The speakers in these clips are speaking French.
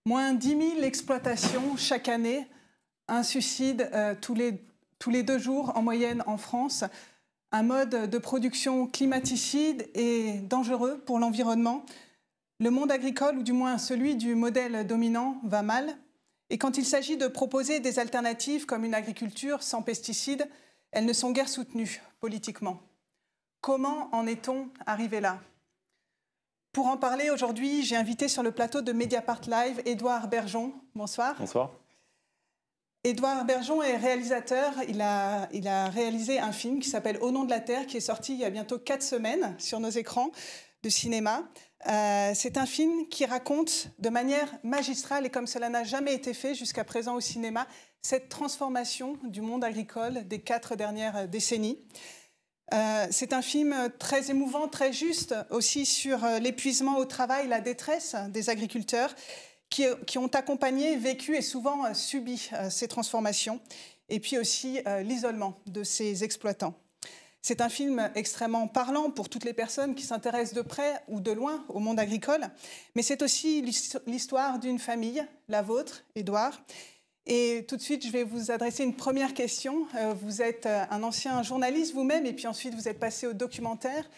Moins 10 000 exploitations chaque année, un suicide tous les 2 jours en moyenne en France, un mode de production climaticide et dangereux pour l'environnement. Le monde agricole, ou du moins celui du modèle dominant, va mal. Et quand il s'agit de proposer des alternatives comme une agriculture sans pesticides, elles ne sont guère soutenues politiquement. Comment en est-on arrivé là ? Pour en parler aujourd'hui, j'ai invité sur le plateau de Mediapart Live Édouard Bergeon. Bonsoir. Bonsoir. Édouard Bergeon est réalisateur. Il a réalisé un film qui s'appelle Au nom de la terre, qui est sorti il y a bientôt 4 semaines sur nos écrans de cinéma. C'est un film qui raconte de manière magistrale, et comme cela n'a jamais été fait jusqu'à présent au cinéma, cette transformation du monde agricole des 4 dernières décennies. C'est un film très émouvant, très juste aussi sur l'épuisement au travail, la détresse des agriculteurs qui ont accompagné, vécu et souvent subi ces transformations, et puis aussi l'isolement de ces exploitants. C'est un film extrêmement parlant pour toutes les personnes qui s'intéressent de près ou de loin au monde agricole, mais c'est aussi l'histoire d'une famille, la vôtre, Édouard. Et tout de suite, je vais vous adresser une première question. Vous êtes un ancien journaliste vous-même, et puis ensuite vous êtes passé au documentaire.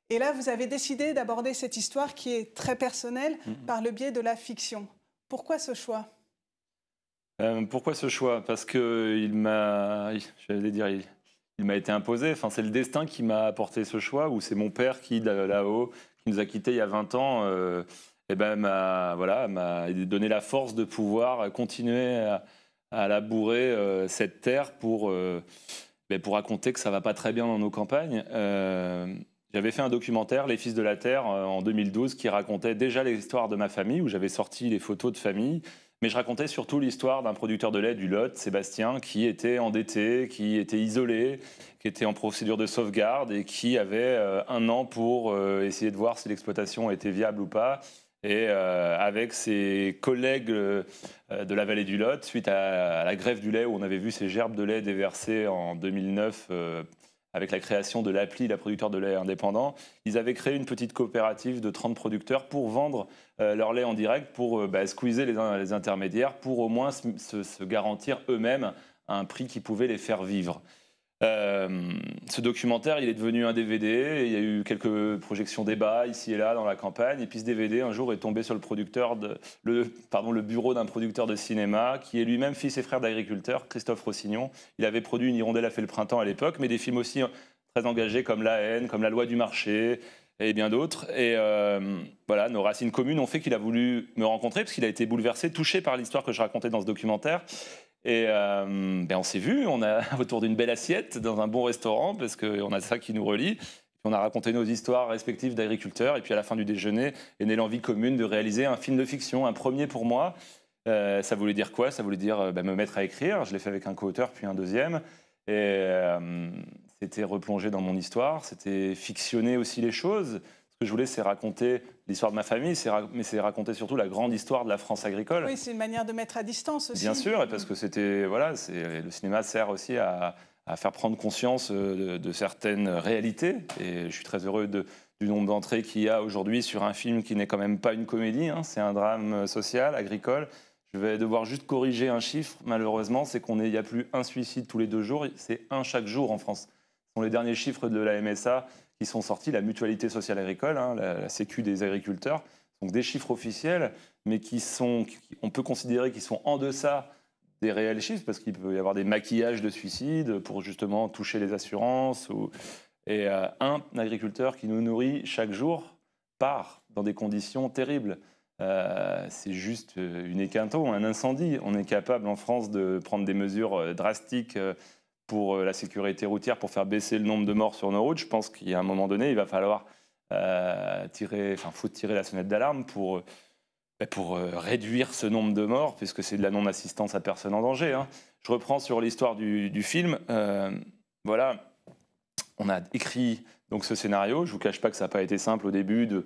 Et là, vous avez décidé d'aborder cette histoire qui est très personnelle par le biais de la fiction. Pourquoi ce choix ? Pourquoi ce choix ? Parce qu'il m'a, il m'a été imposé. Enfin, c'est le destin qui m'a apporté ce choix, ou c'est mon père qui, là-haut, qui nous a quittés il y a 20 ans, m'a donné la force de pouvoir continuer à labourer cette terre pour raconter que ça ne va pas très bien dans nos campagnes. J'avais fait un documentaire, Les Fils de la Terre, en 2012, qui racontait déjà l'histoire de ma famille, où j'avais sorti les photos de famille. Mais je racontais surtout l'histoire d'un producteur de lait du Lot, Sébastien, qui était endetté, qui était isolé, qui était en procédure de sauvegarde et qui avait 1 an pour essayer de voir si l'exploitation était viable ou pas. Et avec ses collègues de la vallée du Lot, suite à la grève du lait, où on avait vu ces gerbes de lait déversées en 2009 avec la création de l'appli, la producteur de lait indépendant, ils avaient créé une petite coopérative de 30 producteurs pour vendre leur lait en direct, pour squeezer les intermédiaires, pour au moins se garantir eux-mêmes un prix qui pouvait les faire vivre. Ce documentaire, il est devenu un DVD, il y a eu quelques projections débats ici et là dans la campagne, et puis ce DVD un jour est tombé sur le bureau d'un producteur de cinéma qui est lui-même fils et frère d'agriculteur, Christophe Rossignon. Il avait produit Une hirondelle a fait le printemps à l'époque, mais des films aussi très engagés comme La haine, comme La loi du marché et bien d'autres. Et voilà, nos racines communes ont fait qu'il a voulu me rencontrer parce qu'il a été bouleversé, touché par l'histoire que je racontais dans ce documentaire. Et on s'est vus, on a autour d'une belle assiette dans un bon restaurant, parce qu'on a ça qui nous relie. Puis on a raconté nos histoires respectives d'agriculteurs, et puis à la fin du déjeuner est née l'envie commune de réaliser un film de fiction, un premier pour moi. Ça voulait dire quoi ? Ça voulait dire me mettre à écrire. Je l'ai fait avec un co-auteur, puis un deuxième. Et c'était replonger dans mon histoire, c'était fictionner aussi les choses. Ce que je voulais, c'est raconter l'histoire de ma famille, mais c'est raconter surtout la grande histoire de la France agricole. Oui, c'est une manière de mettre à distance aussi. Bien sûr, et parce que le cinéma sert aussi à faire prendre conscience de certaines réalités. Et je suis très heureux du nombre d'entrées qu'il y a aujourd'hui sur un film qui n'est quand même pas une comédie, hein, c'est un drame social, agricole. Je vais devoir juste corriger un chiffre, malheureusement, c'est qu'il n'y a plus un suicide tous les 2 jours, c'est 1 chaque jour en France. Ce sont les derniers chiffres de la MSA qui sont sortis, la mutualité sociale agricole, hein, la sécu des agriculteurs, donc des chiffres officiels, mais on peut considérer qu'ils sont en deçà des réels chiffres, parce qu'il peut y avoir des maquillages de suicides pour justement toucher les assurances. Et un agriculteur qui nous nourrit chaque jour part dans des conditions terribles. C'est juste une hécatombe, un incendie. On est capable en France de prendre des mesures drastiques pour la sécurité routière, pour faire baisser le nombre de morts sur nos routes. Je pense qu'il y a un moment donné, il va falloir tirer la sonnette d'alarme pour réduire ce nombre de morts, puisque c'est de la non-assistance à personne en danger. Hein. Je reprends sur l'histoire du film. Voilà, on a écrit donc ce scénario. Je ne vous cache pas que ça n'a pas été simple au début de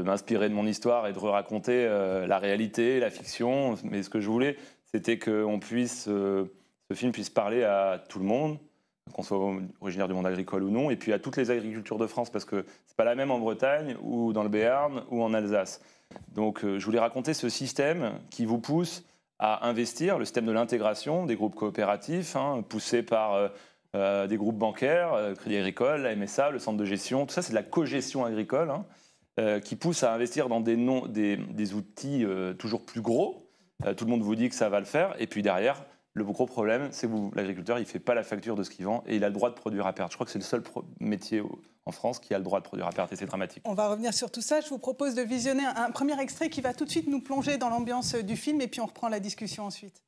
m'inspirer de mon histoire et de raconter la réalité, la fiction. Mais ce que je voulais, c'était que ce film puisse parler à tout le monde, qu'on soit originaire du monde agricole ou non, et puis à toutes les agricultures de France, parce que c'est pas la même en Bretagne ou dans le Béarn ou en Alsace. Donc, je voulais raconter ce système qui vous pousse à investir, le système de l'intégration des groupes coopératifs, poussé par des groupes bancaires, Crédit Agricole, la MSA, le centre de gestion. Tout ça, c'est de la cogestion agricole qui pousse à investir dans des outils toujours plus gros. Tout le monde vous dit que ça va le faire. Et puis derrière, le gros problème, c'est que l'agriculteur, il ne fait pas la facture de ce qu'il vend et il a le droit de produire à perte. Je crois que c'est le seul métier en France qui a le droit de produire à perte et c'est dramatique. On va revenir sur tout ça. Je vous propose de visionner un premier extrait qui va tout de suite nous plonger dans l'ambiance du film et puis on reprend la discussion ensuite.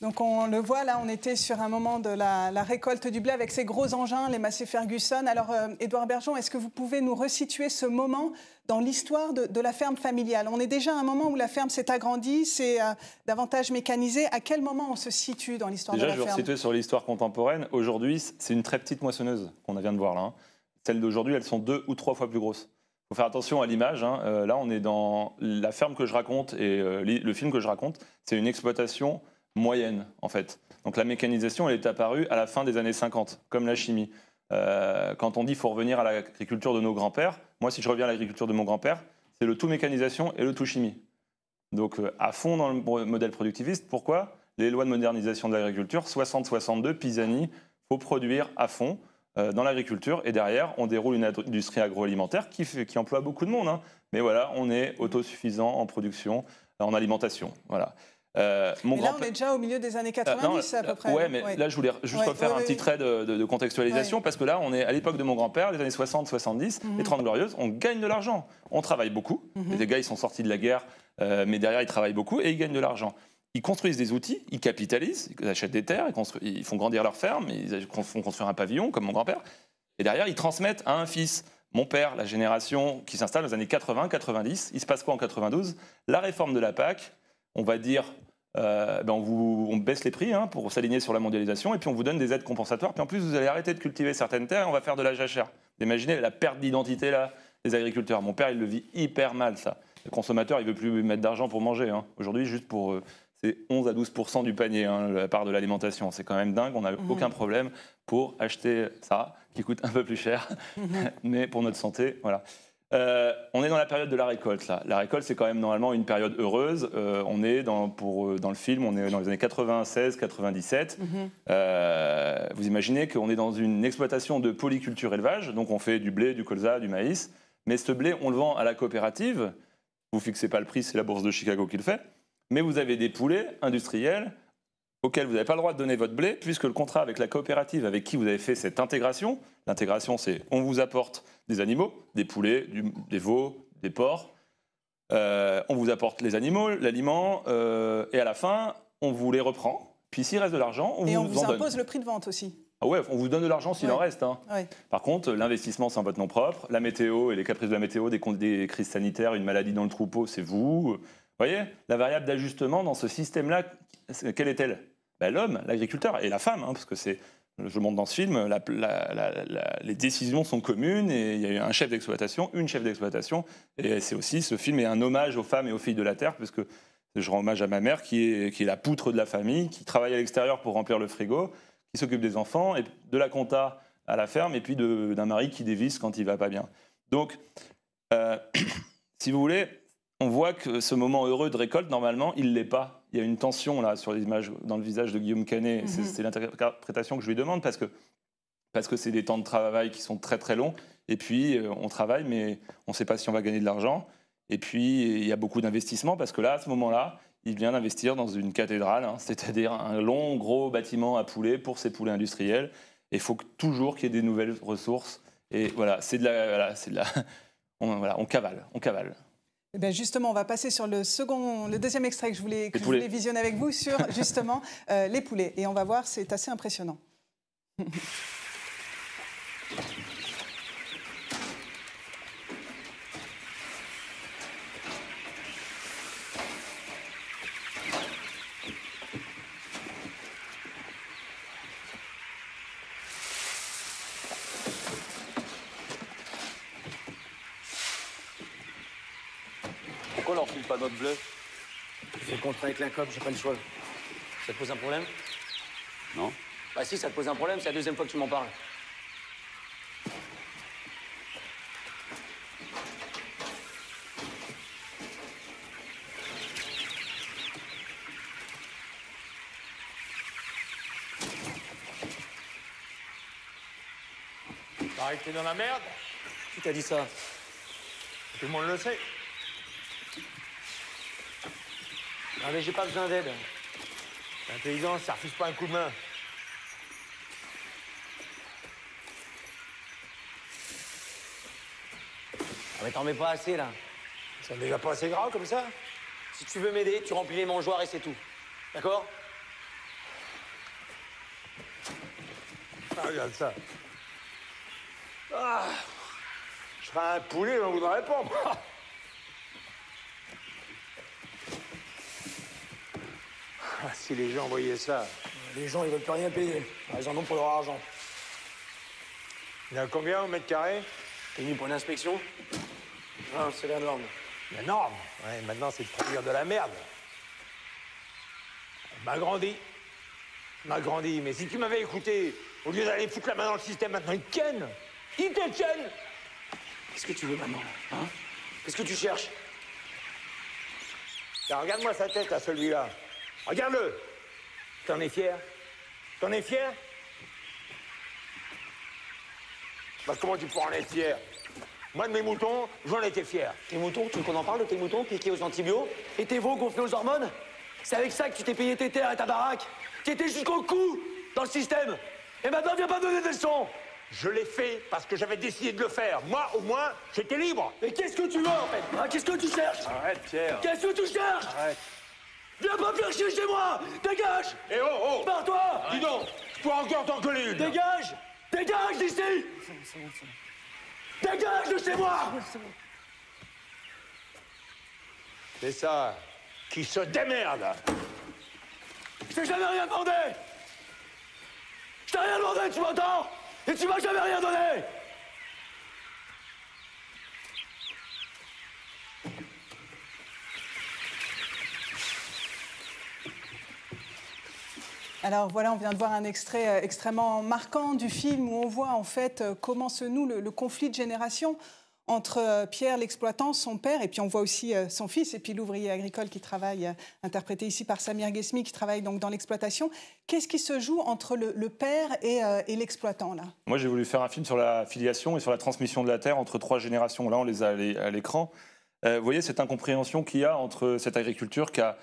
Donc on le voit, là, on était sur un moment de la récolte du blé avec ces gros engins, les Massey Ferguson. Alors, Édouard Bergeon, est-ce que vous pouvez nous resituer ce moment dans l'histoire de la ferme familiale? On est déjà à un moment où la ferme s'est agrandie, c'est davantage mécanisé. À quel moment on se situe dans l'histoire de la ferme? Déjà, je vais resituer sur l'histoire contemporaine. Aujourd'hui, c'est une très petite moissonneuse qu'on vient de voir là. Celles d'aujourd'hui, elles sont 2 ou 3 fois plus grosses. Il faut faire attention à l'image. Là, on est dans la ferme que je raconte et le film que je raconte, c'est une exploitation moyenne, en fait. Donc la mécanisation, elle est apparue à la fin des années 50, comme la chimie. Quand on dit qu'il faut revenir à l'agriculture de nos grands-pères, moi, si je reviens à l'agriculture de mon grand-père, c'est le tout mécanisation et le tout chimie. Donc à fond dans le modèle productiviste. Pourquoi? Les lois de modernisation de l'agriculture, 60-62, Pisani, il faut produire à fond dans l'agriculture. Et derrière, on déroule une industrie agroalimentaire qui emploie beaucoup de monde. Mais voilà, on est autosuffisant en production, en alimentation. Voilà. Et là, on est déjà au milieu des années 90 à peu près. Oui, mais là, je voulais juste refaire un petit trait de contextualisation, parce que là, on est à l'époque de mon grand-père, les années 60-70, les 30 Glorieuses, on gagne de l'argent. On travaille beaucoup. Les gars, ils sont sortis de la guerre, mais derrière, ils travaillent beaucoup et ils gagnent de l'argent. Ils construisent des outils, ils capitalisent, ils achètent des terres, ils font grandir leur ferme, ils font construire un pavillon, comme mon grand-père. Et derrière, ils transmettent à un fils. Mon père, la génération qui s'installe dans les années 80-90, il se passe quoi en 92? La réforme de la PAC, on va dire, on baisse les prix pour s'aligner sur la mondialisation et puis on vous donne des aides compensatoires. Puis en plus, vous allez arrêter de cultiver certaines terres et on va faire de la jachère. Imaginez la perte d'identité là, des agriculteurs. Mon père, il le vit hyper mal, ça. Le consommateur, il ne veut plus mettre d'argent pour manger. Aujourd'hui, juste pour... c'est 11 à 12% du panier, la part de l'alimentation. C'est quand même dingue, on n'a aucun problème pour acheter ça, qui coûte un peu plus cher, mais pour notre santé, voilà. On est dans la période de la récolte, là. La récolte, c'est quand même normalement une période heureuse. On est dans le film, on est dans les années 96-97. Vous imaginez qu'on est dans une exploitation de polyculture-élevage, donc on fait du blé, du colza, du maïs, mais ce blé, on le vend à la coopérative. Vous ne fixez pas le prix, c'est la bourse de Chicago qui le fait. Mais vous avez des poulets industriels auxquels vous n'avez pas le droit de donner votre blé, puisque le contrat avec la coopérative avec qui vous avez fait cette intégration, l'intégration c'est on vous apporte des animaux, des poulets, des veaux, des porcs, on vous apporte les animaux, l'aliment, et à la fin, on vous les reprend, puis s'il reste de l'argent, on vous en donne. Et on vous impose le prix de vente aussi. Ah ouais, on vous donne de l'argent s'il en reste. Hein. Ouais. Par contre, l'investissement, c'est en votre nom propre. La météo et les caprices de la météo, des crises sanitaires, une maladie dans le troupeau, c'est vous. Vous voyez, la variable d'ajustement dans ce système-là, quelle est-elle? Ben, l'homme, l'agriculteur et la femme, hein, parce que c'est, je montre dans ce film, les décisions sont communes et il y a eu un chef d'exploitation, une chef d'exploitation. Et c'est aussi, ce film est un hommage aux femmes et aux filles de la terre, parce que je rends hommage à ma mère qui est la poutre de la famille, qui travaille à l'extérieur pour remplir le frigo, qui s'occupe des enfants, et de la compta à la ferme, et puis d'un mari qui dévisse quand il va pas bien. Donc, si vous voulez, on voit que ce moment heureux de récolte, normalement, il ne l'est pas. Il y a une tension là sur les images dans le visage de Guillaume Canet. C'est l'interprétation que je lui demande parce que c'est des temps de travail qui sont très très longs. Et puis, on travaille, mais on ne sait pas si on va gagner de l'argent. Et puis, il y a beaucoup d'investissements parce que là, à ce moment-là, il vient d'investir dans une cathédrale, hein, c'est-à-dire un long, gros bâtiment à poulets pour ses poulets industriels. Et il faut toujours qu'il y ait des nouvelles ressources. Et voilà, on cavale, on cavale. Eh bien justement, on va passer sur le deuxième extrait que je voulais visionner avec vous sur justement les poulets. Et on va voir, c'est assez impressionnant. Pourquoi on leur file pas notre bleu? J'ai le contrat avec la COP, j'ai pas le choix. Ça te pose un problème? Non. Bah si, ça te pose un problème, c'est la deuxième fois que tu m'en parles. Pareil que t'es dans la merde, Qui t'a dit ça? tout le monde le sait. Ah mais j'ai pas besoin d'aide. L'intelligence, ça refuse pas un coup de main. Ah mais t'en mets pas assez là. C'est déjà pas assez grave comme ça? Si tu veux m'aider, tu remplis les mangeoires et c'est tout. D'accord? Ah, regarde ça. Ah, je serais un poulet, on voudrait pas, moi. Ah, si les gens voyaient ça. Les gens, ils veulent plus rien payer. Ils en ont pour leur argent. Il y en a combien au mètre carré? T'es venu pour une inspection? Non, c'est la norme. La norme. Ouais, maintenant, c'est de produire de la merde. M'a grandi. M'a grandi. Mais si tu m'avais écouté, au lieu d'aller foutre la main dans le système, maintenant, ils te tiennent. Ils te tiennent. Qu'est-ce que tu veux maintenant? Hein? Qu'est-ce que tu cherches? Tiens, regarde-moi sa tête à celui-là. Regarde-le. T'en es fier? T'en es fier? Bah, comment tu pourras en être fier? Moi, de mes moutons, j'en étais fier. Tes moutons, tu veux qu'on en parle de tes moutons piqués aux antibiotiques? Et tes veaux gonflés aux hormones? C'est avec ça que tu t'es payé tes terres et ta baraque? Tu étais jusqu'au cou dans le système. Et maintenant, viens pas me donner des leçons. Je l'ai fait parce que j'avais décidé de le faire. Moi, au moins, j'étais libre. Mais qu'est-ce que tu veux en fait? Hein, qu'est-ce que tu cherches? Arrête, Pierre. Qu'est-ce que tu cherches? Arrête. Viens pas faire chier chez moi! Dégage! Eh oh, oh! Barre-toi! Dis donc, je pourrais encore t'en coller une. Dégage! Dégage d'ici! Dégage de chez moi! C'est ça, qui se démerde. Je t'ai jamais rien demandé! Je t'ai rien demandé, tu m'entends? Et tu m'as jamais rien donné! Alors voilà, on vient de voir un extrait extrêmement marquant du film où on voit en fait comment se noue le conflit de génération entre Pierre l'exploitant, son père, et puis on voit aussi son fils, et puis l'ouvrier agricole qui travaille, interprété ici par Samir Ghesmi, qui travaille donc dans l'exploitation. Qu'est-ce qui se joue entre le père et l'exploitant là? Moi, j'ai voulu faire un film sur la filiation et sur la transmission de la terre entre 3 générations. Là, on les a à l'écran. Vous voyez cette incompréhension qu'il y a entre cette agriculture qui a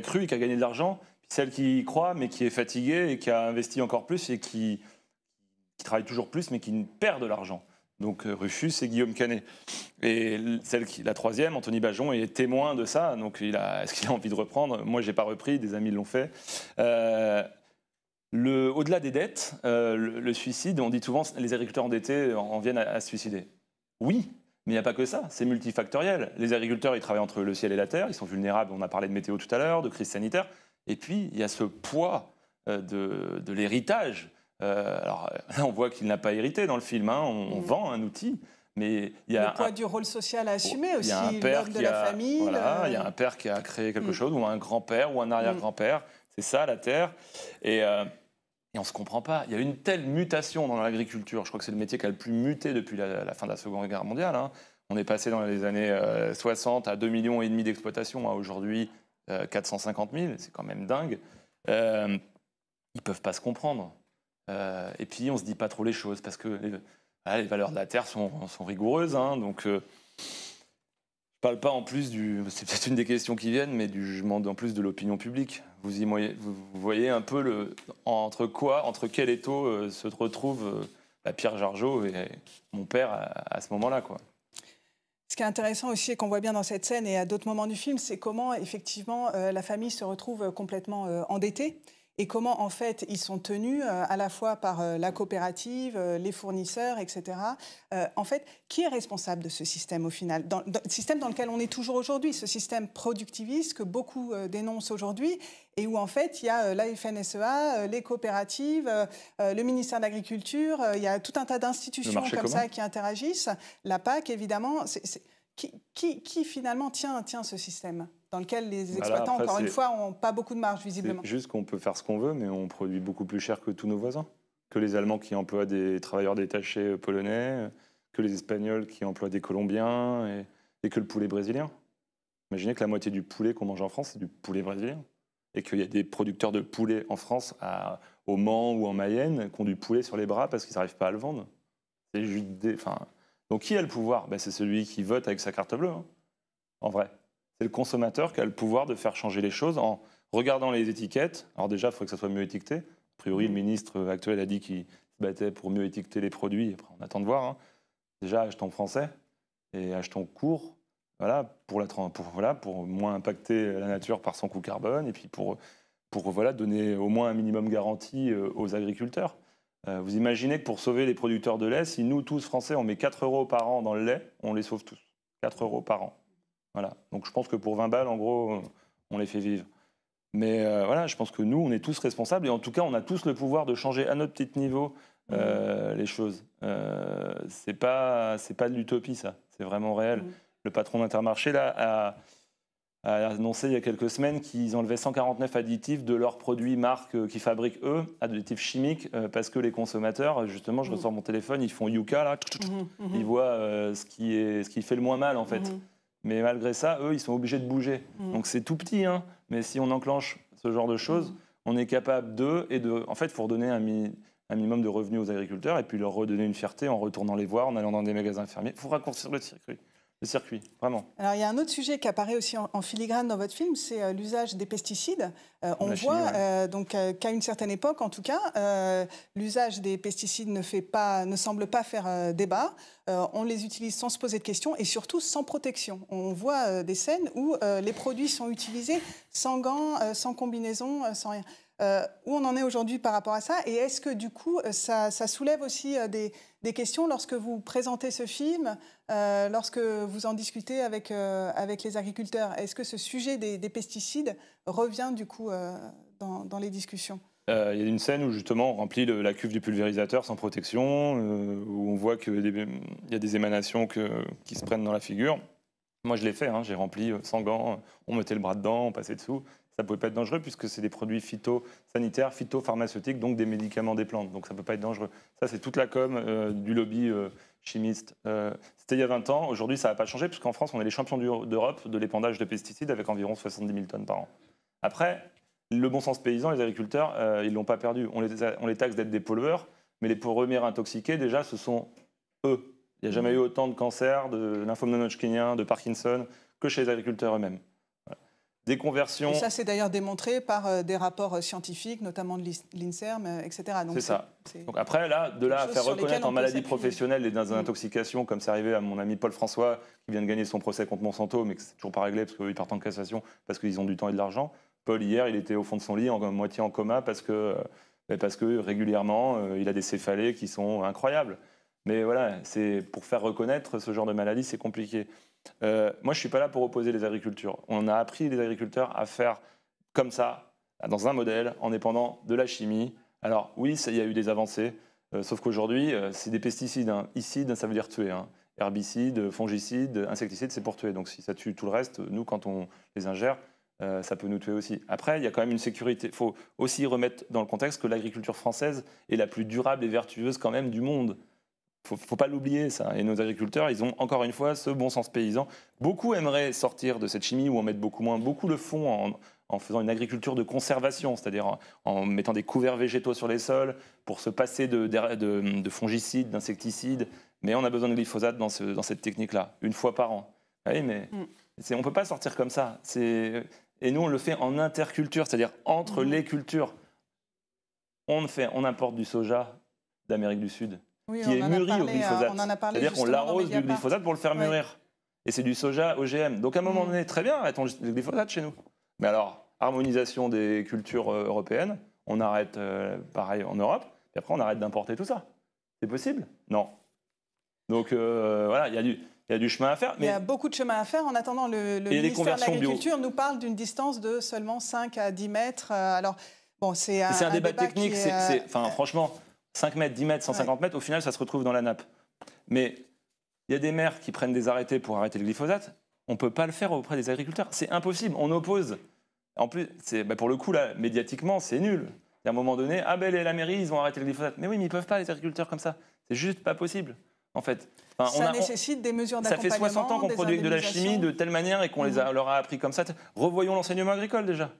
cru et qui a gagné de l'argent, celle qui y croit mais qui est fatiguée et qui a investi encore plus et qui travaille toujours plus mais qui perd de l'argent. Donc Rufus et Guillaume Canet. Et la troisième, Anthony Bajon, est témoin de ça. Donc est-ce qu'il a envie de reprendre? Moi, je n'ai pas repris, des amis l'ont fait. Au-delà des dettes, le suicide, on dit souvent les agriculteurs endettés en viennent à se suicider. Oui, mais il n'y a pas que ça, c'est multifactoriel. Les agriculteurs, ils travaillent entre le ciel et la terre, ils sont vulnérables, on a parlé de météo tout à l'heure, de crise sanitaire. Et puis, il y a ce poids de l'héritage. Alors là, on voit qu'il n'a pas hérité dans le film, hein, on vend un outil. Mais il y a le poids du rôle social à assumer aussi, l'homme de la famille. Voilà, il y a un père qui a créé quelque chose, ou un grand-père, ou un arrière-grand-père. C'est ça, la terre. Et on ne se comprend pas. Il y a une telle mutation dans l'agriculture. Je crois que c'est le métier qui a le plus muté depuis la fin de la Seconde Guerre mondiale. Hein. On est passé dans les années 60 à 2,5 millions d'exploitations, à aujourd'hui 450 000. C'est quand même dingue. Ils ne peuvent pas se comprendre. Et puis, on ne se dit pas trop les choses, parce que les valeurs de la terre sont rigoureuses. Hein, donc, je ne parle pas en plus c'est peut-être une des questions qui viennent, mais du jugement en plus de l'opinion publique. Vous voyez un peu entre quel étau se retrouve Pierre Jargeau et mon père à ce moment-là, quoi. Ce qui est intéressant aussi et qu'on voit bien dans cette scène et à d'autres moments du film, c'est comment effectivement la famille se retrouve complètement endettée. Et comment, en fait, ils sont tenus à la fois par la coopérative, les fournisseurs, etc. En fait, qui est responsable de ce système au final ? Le système dans lequel on est toujours aujourd'hui, ce système productiviste que beaucoup dénoncent aujourd'hui, et où, en fait, il y a la FNSEA, les coopératives, le ministère de l'Agriculture, il y a tout un tas d'institutions comme ça qui interagissent. La PAC, évidemment. Qui finalement tient ce système dans lequel les exploitants, après, encore une fois, n'ont pas beaucoup de marge, visiblement. C'est juste qu'on peut faire ce qu'on veut, mais on produit beaucoup plus cher que tous nos voisins. Que les Allemands qui emploient des travailleurs détachés polonais, que les Espagnols qui emploient des Colombiens, et que le poulet brésilien. Imaginez que la moitié du poulet qu'on mange en France, c'est du poulet brésilien. Et qu'il y a des producteurs de poulet en France, au Mans ou en Mayenne, qui ont du poulet sur les bras parce qu'ils n'arrivent pas à le vendre. C'est juste Donc qui a le pouvoir ? C'est celui qui vote avec sa carte bleue, hein, en vrai. C'est le consommateur qui a le pouvoir de faire changer les choses en regardant les étiquettes. Alors déjà, il faudrait que ça soit mieux étiqueté. A priori, le ministre actuel a dit qu'il se battait pour mieux étiqueter les produits. Après, on attend de voir. Hein. Déjà, achetons français et achetons court, voilà, pour moins impacter la nature par son coût carbone et puis pour donner au moins un minimum garanti aux agriculteurs. Vous imaginez que pour sauver les producteurs de lait, si nous, tous Français, on met 4 € par an dans le lait, on les sauve tous. 4 € par an. Voilà. Donc je pense que pour 20 balles, en gros, on les fait vivre. Mais voilà, je pense que nous, on est tous responsables et en tout cas, on a tous le pouvoir de changer à notre petit niveau les choses. C'est pas de l'utopie, ça. C'est vraiment réel. Le patron d'Intermarché, là, a annoncé il y a quelques semaines qu'ils enlevaient 149 additifs de leurs produits marques qu'ils fabriquent eux, additifs chimiques, parce que les consommateurs, justement, je ressors mon téléphone, ils font Yuka, là, ils voient ce qui fait le moins mal, en fait. Mais malgré ça, eux, ils sont obligés de bouger. Donc c'est tout petit, hein, mais si on enclenche ce genre de choses, on est capable en fait, il faut redonner un minimum de revenus aux agriculteurs et puis leur redonner une fierté en retournant les voir, en allant dans des magasins fermiers. Il faut raccourcir le circuit, vraiment. Alors, il y a un autre sujet qui apparaît aussi en filigrane dans votre film, c'est l'usage des pesticides. On voit qu'à une certaine époque, en tout cas, l'usage des pesticides ne semble pas faire débat. On les utilise sans se poser de questions et surtout sans protection. On voit des scènes où les produits sont utilisés sans gants, sans combinaison, sans rien. Où on en est aujourd'hui par rapport à ça? Et est-ce que du coup, ça soulève aussi des questions lorsque vous présentez ce film, lorsque vous en discutez avec les agriculteurs? Est-ce que ce sujet des pesticides revient du coup dans les discussions? Il y a une scène où justement on remplit la cuve du pulvérisateur sans protection, où on voit qu'il y a des émanations qui se prennent dans la figure. Moi je l'ai fait, hein, j'ai rempli sans gants, on mettait le bras dedans, on passait dessous. Ça ne pouvait pas être dangereux puisque c'est des produits phytosanitaires, phytopharmaceutiques, donc des médicaments des plantes. Donc ça ne peut pas être dangereux. Ça, c'est toute la com du lobby chimiste. C'était il y a 20 ans. Aujourd'hui, ça n'a pas changé puisqu'en France, on est les champions d'Europe de l'épandage de pesticides avec environ 70 000 tonnes par an. Après, le bon sens paysan, les agriculteurs, ils ne l'ont pas perdu. On les taxe d'être des pollueurs, mais les premiers intoxiqués, déjà, ce sont eux. Il n'y a jamais eu autant de cancers, de lymphome non-hodgkinien, de Parkinson, que chez les agriculteurs eux-mêmes. Des conversions... Et ça, c'est d'ailleurs démontré par des rapports scientifiques, notamment de l'INSERM, etc. C'est ça. Donc après, là, à faire reconnaître en maladie professionnelle les intoxications, comme c'est arrivé à mon ami Paul François, qui vient de gagner son procès contre Monsanto, mais que c'est toujours pas réglé parce qu'ils partent en cassation, parce qu'ils ont du temps et de l'argent. Paul, hier, il était au fond de son lit, moitié en coma, parce que parce que régulièrement, il a des céphalées qui sont incroyables. Mais voilà, pour faire reconnaître ce genre de maladie, c'est compliqué. Moi, je ne suis pas là pour opposer les agricultures. On a appris les agriculteurs à faire comme ça, dans un modèle, en dépendant de la chimie. Alors oui, il y a eu des avancées, sauf qu'aujourd'hui, c'est des pesticides. Hein. Icide, ça veut dire tuer. Hein. Herbicide, fongicide, insecticide, c'est pour tuer. Donc si ça tue tout le reste, nous, quand on les ingère, ça peut nous tuer aussi. Après, il y a quand même une sécurité. Il faut aussi remettre dans le contexte que l'agriculture française est la plus durable et vertueuse quand même du monde. Il ne faut pas l'oublier, ça. Et nos agriculteurs, ils ont encore une fois ce bon sens paysan. Beaucoup aimeraient sortir de cette chimie ou en mettre beaucoup moins. Beaucoup le font en faisant une agriculture de conservation, c'est-à-dire en mettant des couverts végétaux sur les sols pour se passer de fongicides, d'insecticides. Mais on a besoin de glyphosate dans cette technique-là, une fois par an. Oui, mais on ne peut pas sortir comme ça. Et nous, on le fait en interculture, c'est-à-dire entre les cultures. On importe du soja d'Amérique du Sud. Oui, qui est mûri au glyphosate. C'est-à-dire qu'on l'arrose du glyphosate pour le faire mûrir. Et c'est du soja OGM. Donc à un moment donné, très bien, arrêtons le glyphosate chez nous. Mais alors, harmonisation des cultures européennes, on arrête pareil en Europe, et après on arrête d'importer tout ça. C'est possible? Non. Donc voilà, il y a du chemin à faire. Il y a beaucoup de chemin à faire. En attendant, le ministère de l'Agriculture nous parle d'une distance de seulement 5 à 10 mètres. Alors, bon, c'est un débat technique. Franchement... 5 mètres, 10 mètres, 150 mètres, au final, ça se retrouve dans la nappe. Mais il y a des maires qui prennent des arrêtés pour arrêter le glyphosate. On ne peut pas le faire auprès des agriculteurs. C'est impossible. On oppose. En plus, pour le coup, là, médiatiquement, c'est nul. À un moment donné, la mairie, ils ont arrêté le glyphosate. Mais oui, mais ils ne peuvent pas, les agriculteurs, comme ça. C'est juste pas possible, en fait. Ça nécessite des mesures d'accompagnement. Ça fait 60 ans qu'on produit avec de la chimie de telle manière et qu'on leur a appris comme ça. Revoyons l'enseignement agricole, déjà.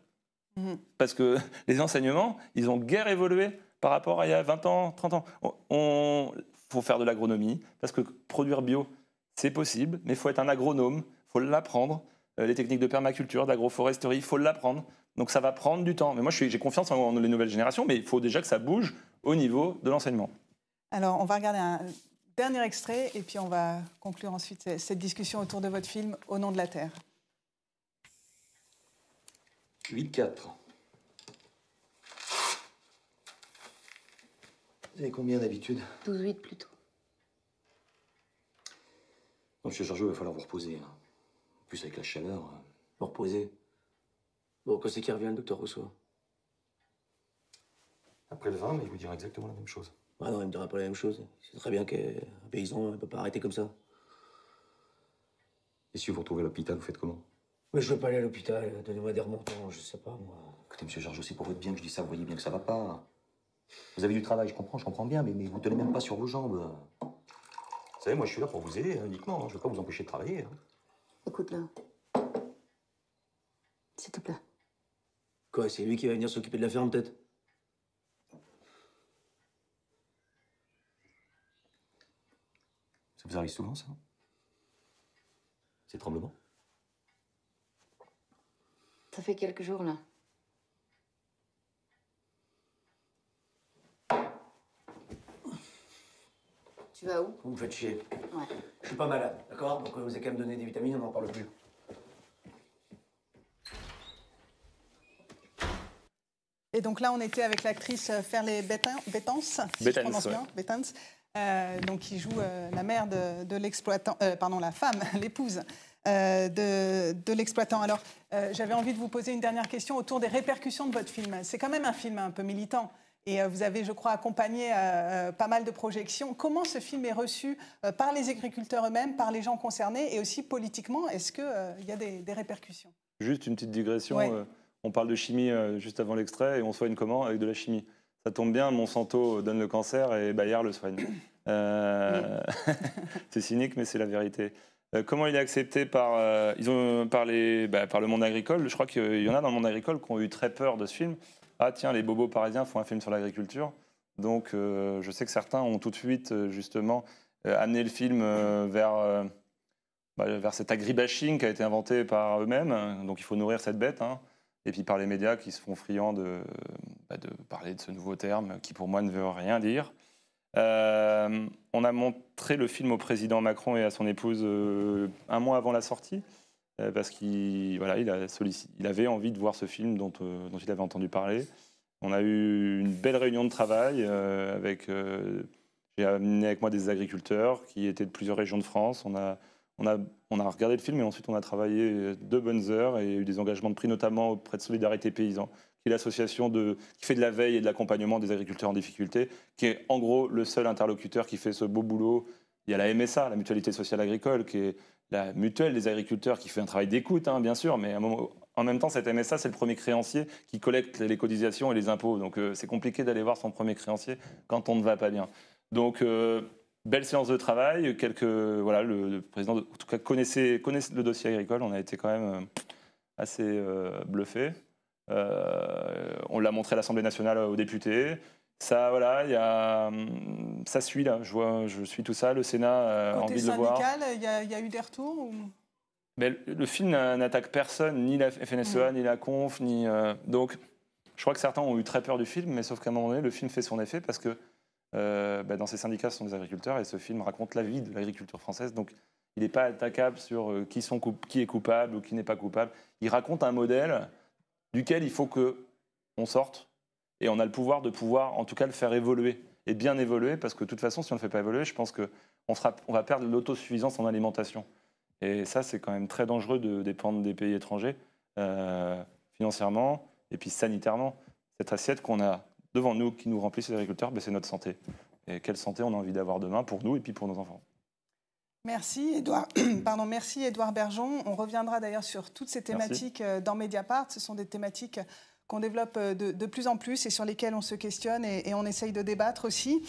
Parce que les enseignements, ils ont guère évolué par rapport à il y a 20 ans, 30 ans. Il faut faire de l'agronomie, parce que produire bio, c'est possible, mais il faut être un agronome, il faut l'apprendre. Les techniques de permaculture, d'agroforesterie, il faut l'apprendre. Donc ça va prendre du temps. Mais moi, j'ai confiance en les nouvelles générations, mais il faut déjà que ça bouge au niveau de l'enseignement. Alors, on va regarder un dernier extrait, et puis on va conclure ensuite cette discussion autour de votre film « Au nom de la Terre ». 8-4. Vous avez combien d'habitude? 12-8 plutôt. Non, monsieur Georges, il va falloir vous reposer. En plus, avec la chaleur, vous reposer. Bon, quand c'est qu'il revient, le docteur Rousseau? Après le 20, mais il vous dira exactement la même chose. Ah non, il me dira pas la même chose. C'est très bien qu'un paysan ne peut pas arrêter comme ça. Et si vous retrouvez à l'hôpital, vous faites comment? Mais je veux pas aller à l'hôpital. Donnez-moi des remontants, je sais pas, moi. Écoutez, monsieur Georges, c'est pour votre bien que je dis ça. Vous voyez bien que ça va pas. Vous avez du travail, je comprends bien, mais vous tenez même pas sur vos jambes. Vous savez, moi, je suis là pour vous aider, uniquement. Je veux pas vous empêcher de travailler. Écoute, là. S'il te plaît. Quoi, c'est lui qui va venir s'occuper de la ferme, peut-être? Ça vous arrive souvent, ça? Ces tremblements? Ça fait quelques jours, là. Tu vas où? Vous me faites chier. Ouais. Je suis pas malade, d'accord? Donc vous avez qu'à me donner des vitamines, on n'en parle plus. Et donc là, on était avec l'actrice Ferley Bettens, si je prononce bien, Bettens, donc qui joue la mère de l'exploitant, pardon, la femme, l'épouse de l'exploitant. Alors, j'avais envie de vous poser une dernière question autour des répercussions de votre film. C'est quand même un film un peu militant. Et vous avez, je crois, accompagné pas mal de projections. Comment ce film est reçu par les agriculteurs eux-mêmes, par les gens concernés, et aussi politiquement? Est-ce qu'il y a des répercussions? Juste une petite digression. Ouais. On parle de chimie juste avant l'extrait, et on soigne comment? Avec de la chimie. Ça tombe bien, Monsanto donne le cancer et Bayer le soigne. C'est cynique, mais c'est la vérité. Comment il est accepté par le monde agricole? Je crois qu'il y en a dans le monde agricole qui ont eu très peur de ce film. Ah tiens, les bobos parisiens font un film sur l'agriculture. Donc je sais que certains ont tout de suite justement amené le film vers cet agribashing qui a été inventé par eux-mêmes. Donc il faut nourrir cette bête. Hein. Et puis par les médias qui se font friands de parler de ce nouveau terme qui pour moi ne veut rien dire. On a montré le film au président Macron et à son épouse un mois avant la sortie. Parce qu'il avait envie de voir ce film dont il avait entendu parler. On a eu une belle réunion de travail j'ai amené avec moi des agriculteurs qui étaient de plusieurs régions de France. On a regardé le film et ensuite on a travaillé 2 bonnes heures et eu des engagements de prix, notamment auprès de Solidarité Paysans, qui est l'association qui fait de la veille et de l'accompagnement des agriculteurs en difficulté, qui est en gros le seul interlocuteur qui fait ce beau boulot. Il y a la MSA, la Mutualité Sociale Agricole, qui est la mutuelle des agriculteurs, qui fait un travail d'écoute, bien sûr, mais en même temps, cette MSA, c'est le premier créancier qui collecte les cotisations et les impôts. Donc c'est compliqué d'aller voir son premier créancier quand on ne va pas bien. Donc, belle séance de travail. Le président, en tout cas, connaissait le dossier agricole. On a été quand même assez bluffés. On l'a montré à l'Assemblée nationale aux députés. Ça, ça suit là. Je suis tout ça. Le Sénat a envie de le voir. Côté syndical, il y a eu des retours ou... Mais le film n'attaque personne, ni la FNSEA, ni la Conf, ni... Donc, je crois que certains ont eu très peur du film, mais sauf qu'à un moment donné, le film fait son effet parce que dans ces syndicats, ce sont des agriculteurs et ce film raconte la vie de l'agriculture française. Donc, il n'est pas attaquable sur qui est coupable ou qui n'est pas coupable. Il raconte un modèle duquel il faut qu'on sorte et on a le pouvoir en tout cas, le faire évoluer et bien évoluer parce que de toute façon, si on ne le fait pas évoluer, je pense qu'on va perdre l'autosuffisance en alimentation. Et ça, c'est quand même très dangereux de dépendre des pays étrangers, financièrement et puis sanitairement. Cette assiette qu'on a devant nous, qui nous remplissent les agriculteurs, c'est notre santé. Et quelle santé on a envie d'avoir demain pour nous et puis pour nos enfants. Merci, Édouard. Merci, Édouard Bergeon. On reviendra d'ailleurs sur toutes ces thématiques dans Mediapart. Ce sont des thématiques qu'on développe de plus en plus et sur lesquelles on se questionne et on essaye de débattre aussi.